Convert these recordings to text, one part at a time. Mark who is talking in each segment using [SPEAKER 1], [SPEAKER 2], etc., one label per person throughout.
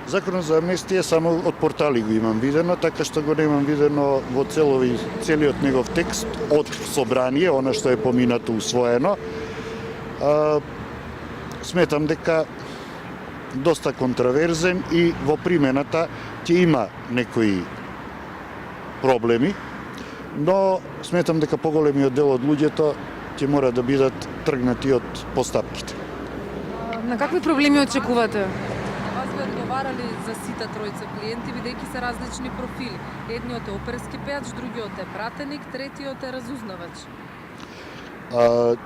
[SPEAKER 1] Законот за амнестија само од портали го имам видено, така што го немам видено во целиот негов текст од собрание, она што е поминато усвоено. Сметам дека доста контраверзен и во примената ќе има некои проблеми, но сметам дека поголемиот дел од луѓето ќе мора да бидат тргнати од постапките.
[SPEAKER 2] На какви проблеми очекувате?
[SPEAKER 3] Вас ви одговарали за сите тројца клиенти, бидејќи се различни профили. Едниот е оперски пејач, другиот е пратеник, третиот е разузнавач.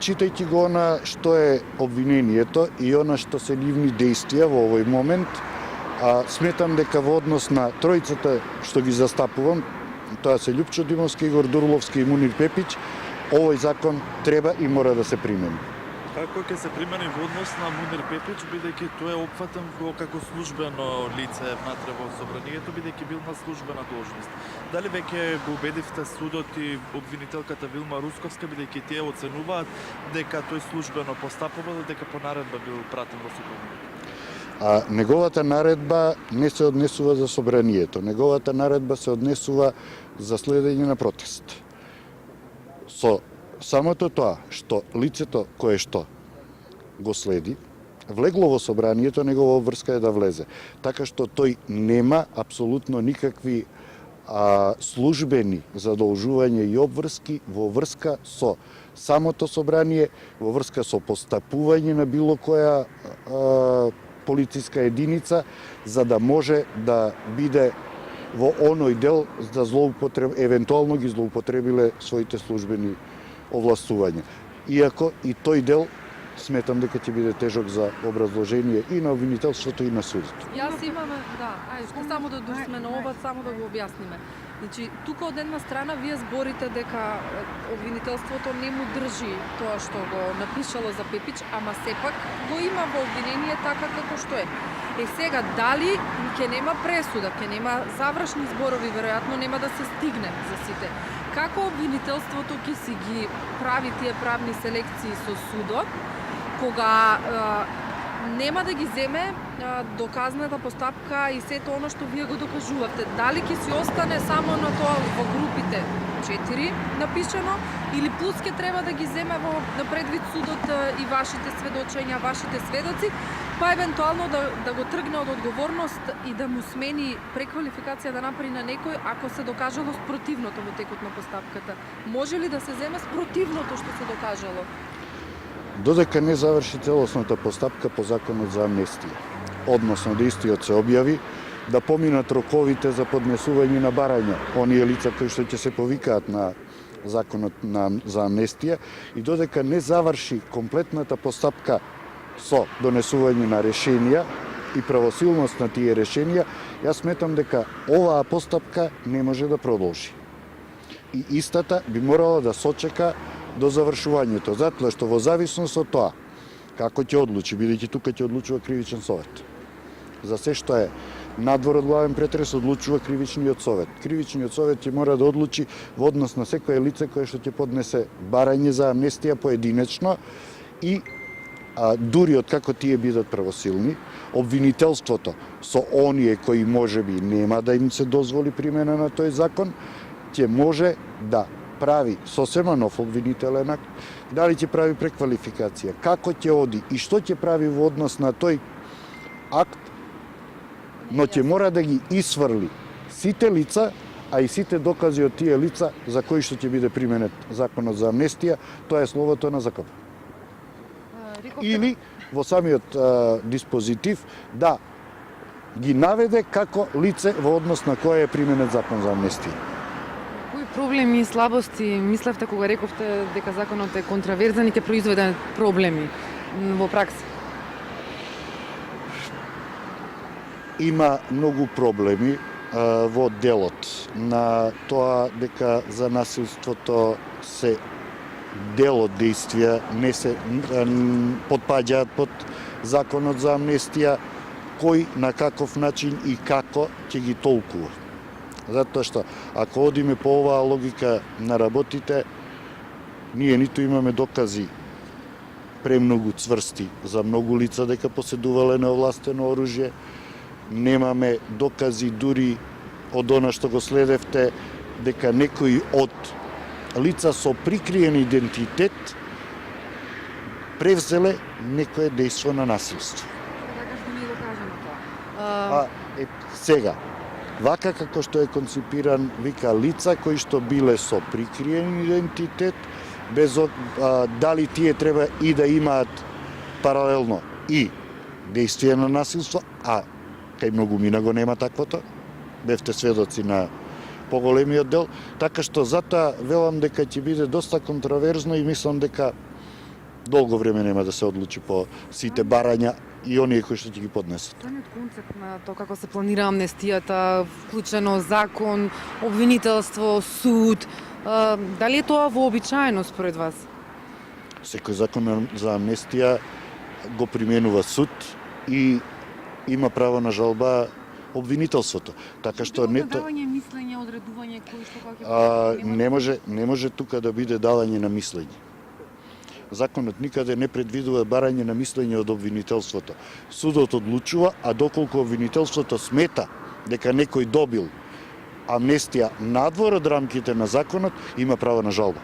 [SPEAKER 1] Читајќи го она што е обвинението и она што се нивни действија во овој момент, сметам дека во однос на тројцата што ги застапувам, тоа се Љупчо Димовски, Игор Дурловски и Мунир Пепич, овој закон треба и мора да се примени.
[SPEAKER 4] Како ќе се примени во однос на Мунир Пепич, бидејќи тој е опфатен како службено лице внатре во собранието, бидејќи бил на службена должност. Дали веќе го убедивте судот и обвинителката Вилма Русковска, бидејќи тие оценуваат дека тој службено постапувал, дека по наредба бил пратен во собранието?
[SPEAKER 1] Неговата наредба не се однесува за собранието. Неговата наредба се однесува за следење на протест. Со самото тоа што лицето кое што го следи, влегло во собранието, негова обврска е да влезе. Така што тој нема апсолутно никакви службени задолжувања и обврски во врска со самото собрание, во врска со постапување на било која полициска единица, за да може да биде во оној дел да евентуално ги злоупотребиле своите службени овластувања. Иако и тој дел сметам дека ќе биде тежок за образложение и на обвинителството и на судот.
[SPEAKER 3] Јас имам, ще само да досме на ова, само да го објасниме. Значи, тука од една страна вие зборите дека обвинителството не му држи тоа што го напишало за Пепич, ама сепак го има во обвинение така како што е. Сега, дали ќе нема пресуда, ќе нема завршни зборови, веројатно нема да се стигне за сите. Како обвинителството ќе си ги прави тие правни селекции со судот, кога нема да ги земе доказната постапка и сето оно што вие го докажувате. Дали ќе си остане само на тоа во групите 4 напишано, или плюс ќе треба да ги земе на предвид судот и вашите сведочења, вашите сведоци, па евентуално да го тргне од одговорност и да му смени преквалификација да направи на некој ако се докажало спротивното во текот на постапката. Може ли да се земе спротивното што се докажало?
[SPEAKER 1] Додека не заврши целосната постапка по законот за амнестија, односно да истиот се објави, да поминат роковите за поднесување на барања, оние лица кои што ќе се повикаат на законот за амнестија, и додека не заврши комплетната постапка со донесување на решенија и правосилност на тие решенија, јас сметам дека оваа постапка не може да продолжи. И истата би морала да сочека до завршувањето, затоа што во зависност од тоа како ќе одлучи, бидејќи тука ќе одлучува кривичен совет. За се што е надвор од главен претрес одлучува кривичниот совет. Кривичниот совет ќе мора да одлучи во однос на секое лице кое што ќе поднесе барање за амнестија поединечно и дури од како тие бидат правосилни, обвинителството со оние кои можеби нема да им се дозволи примена на тој закон, ќе може да прави сосема нов обвинителен акт, дали ќе прави преквалификација, како ќе оди и што ќе прави во однос на тој акт, но ќе мора да ги исфрли сите лица, а и сите докази од тие лица за кои што ќе биде применет законот за амнестија, тоа е словото на закон. Или во самиот диспозитив да ги наведе како лице во однос на кое е применет закон за амнестија.
[SPEAKER 2] Кои проблеми и слабости мислевте кога рековте дека законот е контраверзен и ќе произведе проблеми во пракса?
[SPEAKER 1] Има многу проблеми во делот на тоа дека за насилството се дел од действија не се потпаѓаат под законот за амнестија, кој на каков начин и како ќе ги толкува. Затоа што ако одиме по оваа логика на работите, ние ниту имаме докази премногу цврсти за многу лица дека поседувале неовластено оружје, немаме докази дури од она што го следевте, дека некои од лица со прикриен идентитет превзеле некое дејство на насилство.
[SPEAKER 2] Така што ние го кажеме тоа.
[SPEAKER 1] Сега, вака како што е конципиран, вика лица кои што биле со прикриен идентитет, дали тие треба и да имаат паралелно и действие на насилство, а кај многумина го нема таквото. Бевте сведоци на поголемиот дел, така што затоа велам дека ќе биде доста контроверзно и мислам дека долго време нема да се одлучи по сите барања и оние кои што ќе ги поднесат.
[SPEAKER 2] Самиот концепт на тоа како се планира амнестијата, вклучено закон, обвинителство, суд, дали е тоа вообичаено според вас?
[SPEAKER 1] Секој закон за амнестија го применува суд и има право на жалба обвинителството. Така што не то
[SPEAKER 2] давање мислење, одредување кој што како ќе
[SPEAKER 1] не може тука да биде давање на мислење. Законот никаде не предвидува барање на мислење од обвинителството. Судот одлучува, а доколку обвинителството смета дека некој добил амнестија надвор од рамките на законот, има право на жалба.